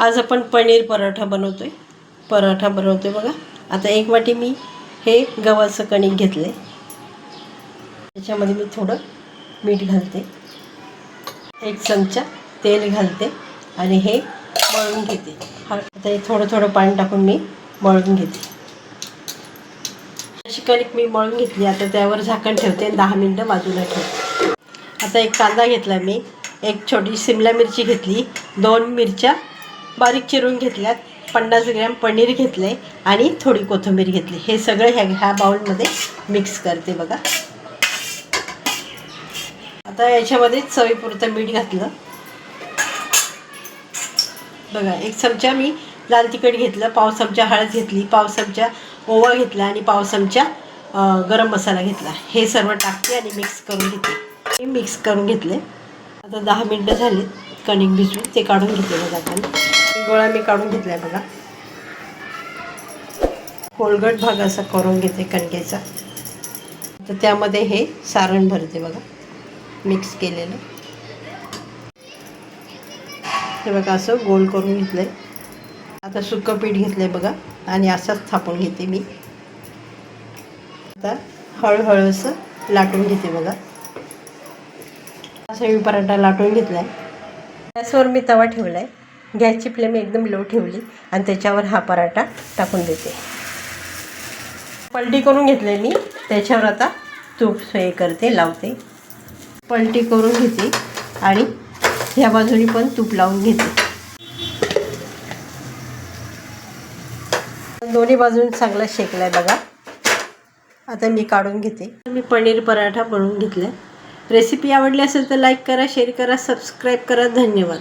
आज आपण पनीर पराठा बनवतोय बघा। आता एक वाटी मी हे गव्हाचं कणिक घेतले, त्याच्यामध्ये मी थोडं मीठ घालते, एक चमचा तेल घालते आणि हे मळून घेते। आता हे थोडं पाणी टाकून मी मळून घेते। अशी कणिक मी मळून घेतली। आता त्यावर झाकण ठेवते, 10 मिनिटं बाजूला ठेवते। आता एक कांदा घेतला मी, एक छोटी शिमला मिरची घेतली, 2 मिरच्या बारीक चिरून घेतल्यात, 50 ग्रॅम पनीर घेतले आणि थोडी कोथिंबीर घेतली। हे सगळं ह्या बाउलमध्ये मिक्स करते बघा। आता याच्यामध्ये चवीपुरतं मीठ घातलं बघा। 1 चमचा मी लाल तिखट घेतलं, पाव चमचा हळद घेतली, पाव चमचा ओवा घेतला आणि पाव चमचा गरम मसाला घेतला। हे सर्व टाकते आणि मिक्स करून घेते। मिक्स करून घेतले। आता 10 मिनिटं झाली कणिक भिजवून, ते काढून घेते बघा। आता गोळा मी काढून घेतलाय बघा। खोलगट भाग असा करून घेते कणकेचा। तर त्यामध्ये हे सारण भरते बघा, मिक्स केलेलं। हे बघा असं गोल करून घेतलंय। आता सुकं पीठ घेतलंय बघा आणि असंच थापून घेते मी। आता हळूहळू असं लाटून घेते बघा। असा मी पराठा लाटून घेतलाय। गॅसवर मी तवा ठेवलाय, गॅसची फ्लेम एकदम लो ठेवली आणि त्याच्यावर हा पराठा टाकून देते। पलटी करून घेतले मी, त्याच्यावर आता तूप हे करते, लावते। पलटी करून घेते आणि ह्या बाजूनी पण तूप लावून घेते। दोन्ही बाजून चांगला शेकलाय बघा। आता मी काढून घेते। मी पनीर पराठा बनवून घेतलाय। रेसिपी आवडली असेल तर लाईक करा, शेअर करा, सबस्क्राईब करा। धन्यवाद।